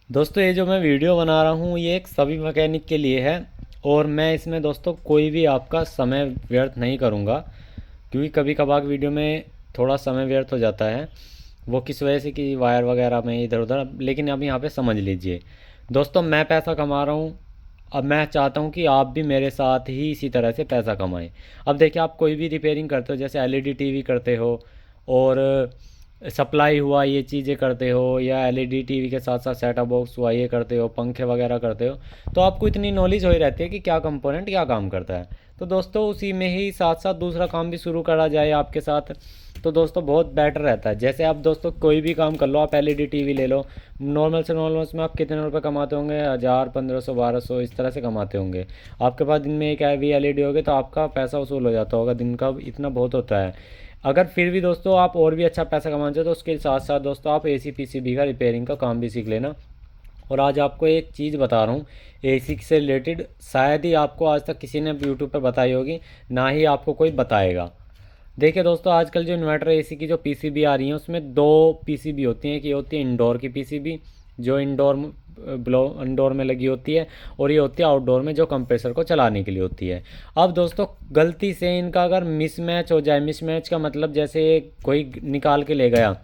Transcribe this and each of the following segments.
दोस्तों ये जो मैं वीडियो बना रहा हूँ ये एक सभी मैकेनिक के लिए है। और मैं इसमें दोस्तों कोई भी आपका समय व्यर्थ नहीं करूँगा, क्योंकि कभी कभार वीडियो में थोड़ा समय व्यर्थ हो जाता है। वो किस वजह से कि वायर वगैरह में इधर उधर, लेकिन अब यहाँ पे समझ लीजिए दोस्तों, मैं पैसा कमा रहा हूँ। अब मैं चाहता हूँ कि आप भी मेरे साथ ही इसी तरह से पैसा कमाएं। अब देखिए, आप कोई भी रिपेयरिंग करते हो, जैसे एलईडी टीवी करते हो और सप्लाई हुआ ये चीज़ें करते हो, या एलईडी टीवी के साथ साथ सेटअप बॉक्स हुआ ये करते हो, पंखे वगैरह करते हो, तो आपको इतनी नॉलेज हो ही रहती है कि क्या कंपोनेंट क्या काम करता है। तो दोस्तों उसी में ही साथ साथ दूसरा काम भी शुरू करा जाए आपके साथ, तो दोस्तों बहुत बेटर रहता है। जैसे आप दोस्तों कोई भी काम कर लो, आप एलईडी टीवी ले लो, नॉर्मल से नॉर्मल उसमें आप कितने रुपए कमाते होंगे, 1000 1500 1200 इस तरह से कमाते होंगे। आपके पास दिन में एक भी एलईडी होगी तो आपका पैसा वसूल हो जाता होगा, दिन का इतना बहुत होता है। अगर फिर भी दोस्तों आप और भी अच्छा पैसा कमाना चाहते हो तो उसके साथ साथ दोस्तों आप एसी पीसीबी का रिपेयरिंग का काम भी सीख लेना। और आज आपको एक चीज़ बता रहा हूँ एसी से रिलेटेड, शायद ही आपको आज तक किसी ने यूट्यूब पर बताई होगी, ना ही आपको कोई बताएगा। देखिए दोस्तों, आजकल जो इन्वर्टर एसी की जो पीसीबी आ रही है उसमें दो पीसीबी होती हैं। कि ये होती है इंडोर की पीसीबी, जो इंडोर में लगी होती है, और ये होती है आउटडोर में, जो कंप्रेसर को चलाने के लिए होती है। अब दोस्तों गलती से इनका अगर मिसमैच हो जाए, मिसमैच का मतलब जैसे कोई निकाल के ले गया,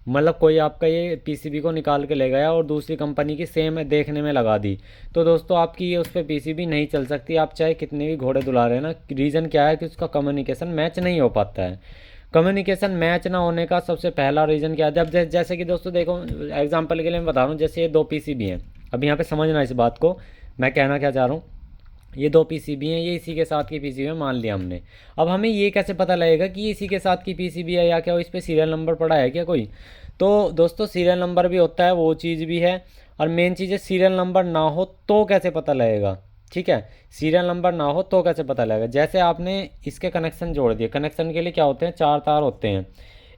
मतलब कोई आपका ये पीसीबी को निकाल के ले गया और दूसरी कंपनी की सेम देखने में लगा दी, तो दोस्तों आपकी ये उस पर पीसीबी नहीं चल सकती, आप चाहे कितने भी घोड़े दुला रहे हैं ना। रीज़न क्या है कि उसका कम्युनिकेशन मैच नहीं हो पाता है। कम्युनिकेशन मैच ना होने का सबसे पहला रीज़न क्या है, जब जैसे कि दोस्तों देखो, एग्जांपल के लिए मैं बता रहा हूँ, जैसे ये दो पीसीबी हैं। अब यहाँ पे समझना इस बात को, मैं कहना क्या चाह रहा हूँ। ये दो पीसीबी हैं, ये इसी के साथ की पीसीबी है मान लिया हमने। अब हमें ये कैसे पता लगेगा कि ये इसी के साथ की पीसीबी है या क्या इस पर सीरियल नंबर पड़ा है क्या कोई। तो दोस्तों सीरियल नंबर भी होता है, वो चीज़ भी है। और मेन चीज़ है, सीरियल नंबर ना हो तो कैसे पता लगेगा। ठीक है, सीरियल नंबर ना हो तो कैसे पता लगेगा। जैसे आपने इसके कनेक्शन जोड़ दिए, कनेक्शन के लिए क्या होते हैं, चार तार होते हैं।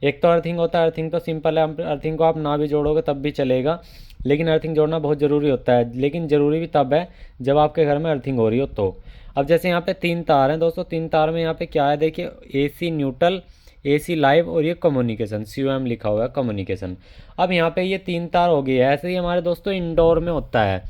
एक तो अर्थिंग होता है, अर्थिंग तो सिंपल है, अर्थिंग को आप ना भी जोड़ोगे तब भी चलेगा, लेकिन अर्थिंग जोड़ना बहुत ज़रूरी होता है। लेकिन ज़रूरी भी तब है जब आपके घर में अर्थिंग हो रही हो तो। अब जैसे यहाँ पे तीन तार हैं दोस्तों, तीन तार में यहाँ पे क्या है देखिए, एसी न्यूट्रल, एसी लाइव, और ये कम्युनिकेशन, COM लिखा हुआ है कम्युनिकेशन। अब यहाँ पे ये तीन तार हो गई है। ऐसे ही हमारे दोस्तों इंडोर में होता है।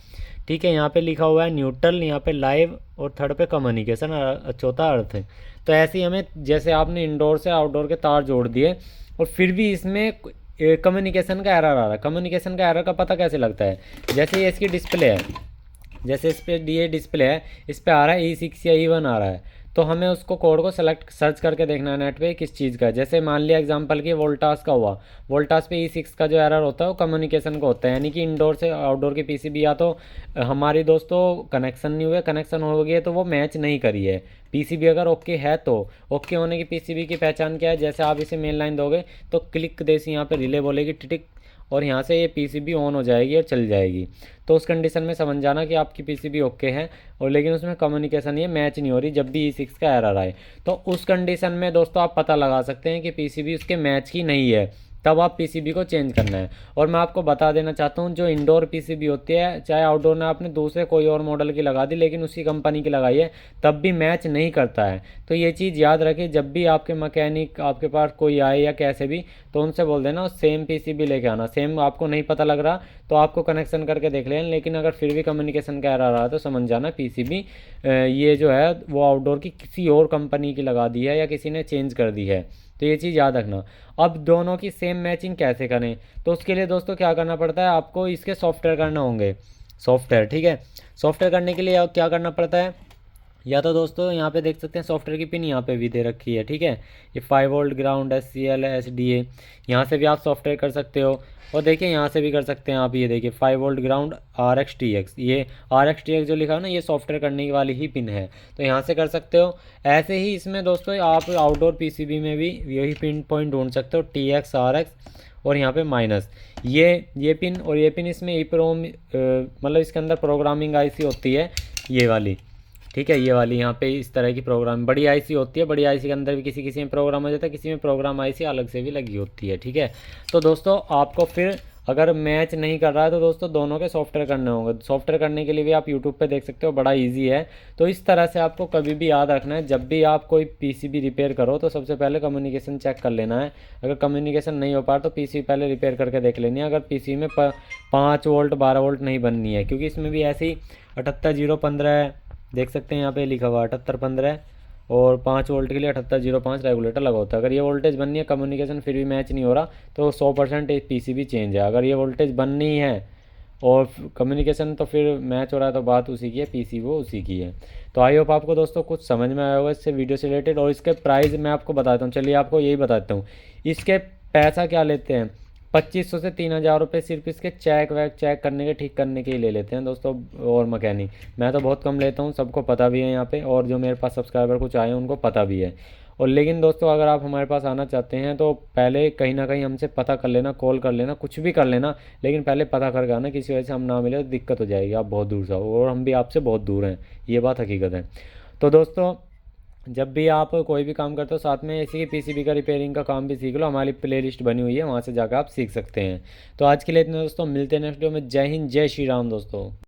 ठीक है, यहाँ पे लिखा हुआ है न्यूट्रल, यहाँ पे लाइव, और थर्ड पे कम्युनिकेशन, चौथा अर्थ है। तो ऐसे ही हमें, जैसे आपने इंडोर से आउटडोर के तार जोड़ दिए और फिर भी इसमें कम्युनिकेशन का एरर आ रहा है। कम्युनिकेशन का एरर का पता कैसे लगता है, जैसे ये इसकी डिस्प्ले है, जैसे इस पर ये डिस्प्ले है, इस पर आ रहा है E6 या E1 आ रहा है, तो हमें उसको कोड को सेलेक्ट सर्च करके देखना है नेट पे किस चीज़ का है। जैसे मान लिया एग्जांपल की वोल्टास का हुआ, वोल्टास पे E6 का जो एरर होता है वो कम्युनिकेशन का होता है, यानी कि इंडोर से आउटडोर की पीसीबी या तो हमारी दोस्तों कनेक्शन नहीं हुए, कनेक्शन हो गई है तो वो मैच नहीं करी है। पीसीबी अगर ओके है तो, ओके होने की पीसीबी की पहचान क्या है, जैसे आप इसे मेन लाइन दोगे तो क्लिक देसी यहाँ पे रिले बोलेगी टिटिक, और यहाँ से ये पीसीबी ऑन हो जाएगी और चल जाएगी। तो उस कंडीशन में समझ जाना कि आपकी पीसीबी ओके है, और लेकिन उसमें कम्युनिकेशन ये मैच नहीं हो रही जब भी E6 का एरर आए। तो उस कंडीशन में दोस्तों आप पता लगा सकते हैं कि पीसीबी उसके मैच की नहीं है, तब आप पीसीबी को चेंज करना है। और मैं आपको बता देना चाहता हूँ, जो इंडोर पीसीबी होती है, चाहे आउटडोर में आपने दूसरे कोई और मॉडल की लगा दी लेकिन उसी कंपनी की लगाई है, तब भी मैच नहीं करता है। तो ये चीज़ याद रखें, जब भी आपके मैकेनिक आपके पास कोई आए या कैसे भी, तो उनसे बोल देना सेम पीसीबी लेके आना। सेम आपको नहीं पता लग रहा तो आपको कनेक्शन करके देख लें, लेकिन अगर फिर भी कम्युनिकेशन का एरर आ रहा है तो समझ जाना पीसीबी ये जो है वो आउटडोर की किसी और कंपनी की लगा दी है या किसी ने चेंज कर दी है। तो ये चीज़ याद रखना। अब दोनों की सेम मैचिंग कैसे करें, तो उसके लिए दोस्तों क्या करना पड़ता है, आपको इसके सॉफ्टवेयर करना होंगे, सॉफ्टवेयर। ठीक है, सॉफ्टवेयर करने के लिए क्या करना पड़ता है, या तो दोस्तों यहाँ पे देख सकते हैं सॉफ्टवेयर की पिन यहाँ पे भी दे रखी है। ठीक है, ये 5 वोल्ट ग्राउंड SCL SDA, यहाँ से भी आप सॉफ्टवेयर कर सकते हो। और देखिए यहाँ से भी कर सकते हैं आप, ये देखिए 5 वोल्ट ग्राउंड RX-TX, ये RX-TX जो लिखा है ना, ये सॉफ्टवेयर करने की वाली ही पिन है, तो यहाँ से कर सकते हो। ऐसे ही इसमें दोस्तों आप आउटडोर पीसीबी में भी यही पिन पॉइंट ढूंढ सकते हो, TX RX, और यहाँ पे माइनस, ये पिन और ये पिन, इसमें EEPROM मतलब इसके अंदर प्रोग्रामिंग IC होती है ये वाली। ठीक है, ये वाली यहाँ पे इस तरह की प्रोग्राम बड़ी आईसी होती है। बड़ी आईसी के अंदर भी किसी किसी में प्रोग्राम आ जाता है, किसी में प्रोग्राम आईसी अलग से भी लगी होती है। ठीक है, तो दोस्तों आपको फिर अगर मैच नहीं कर रहा है तो दोस्तों दोनों के सॉफ्टवेयर करने होंगे। सॉफ्टवेयर करने के लिए भी आप यूट्यूब पे देख सकते हो, बड़ा इजी है। तो इस तरह से आपको कभी भी याद रखना है, जब भी आप कोई पीसीबी रिपेयर करो तो सबसे पहले कम्युनिकेशन चेक कर लेना है। अगर कम्युनिकेशन नहीं हो पा तो पीसीबी पहले रिपेयर करके देख लेनी है। अगर पीसीबी में 5 वोल्ट 12 वोल्ट नहीं बननी है, क्योंकि इसमें भी ऐसे ही 78 0 15 देख सकते हैं, यहाँ पे लिखा हुआ 78 15 और 5 वोल्ट के लिए 7805 रेगुलेटर लगा होता है। अगर ये वोल्टेज बननी है, कम्युनिकेशन फिर भी मैच नहीं हो रहा, तो 100% पीसीबी चेंज है। अगर ये वोल्टेज बननी है और कम्युनिकेशन तो फिर मैच हो रहा है, तो बात उसी की है, पीसी वो उसी की है। तो आई होप आपको दोस्तों कुछ समझ में आया होगा इससे वीडियो से रिलेटेड। और इसके प्राइस मैं आपको बताता हूँ, चलिए आपको यही बताता हूँ। इसके पैसा क्या लेते हैं, 2500 से 3000 रुपये सिर्फ इसके चेक करने के, ठीक करने के ही ले लेते हैं दोस्तों, और मैकेनिक। मैं तो बहुत कम लेता हूँ, सबको पता भी है यहाँ पे, और जो मेरे पास सब्सक्राइबर कुछ आए हैं उनको पता भी है। और लेकिन दोस्तों अगर आप हमारे पास आना चाहते हैं तो पहले कहीं ना कहीं हमसे पता कर लेना, कॉल कर लेना, कुछ भी कर लेना, लेकिन पहले पता करके आना। किसी वजह से हम ना मिले तो दिक्कत हो जाएगी, आप बहुत दूर से हो और हम भी आपसे बहुत दूर हैं, ये बात हकीकत है। तो दोस्तों जब भी आप कोई भी काम करते हो, साथ में इसी की पीसीबी का रिपेयरिंग का काम भी सीख लो, हमारी प्लेलिस्ट बनी हुई है, वहाँ से जाकर आप सीख सकते हैं। तो आज के लिए इतना दोस्तों, मिलते हैं नेक्स्ट वीडियो में। जय हिंद, जय श्री राम दोस्तों।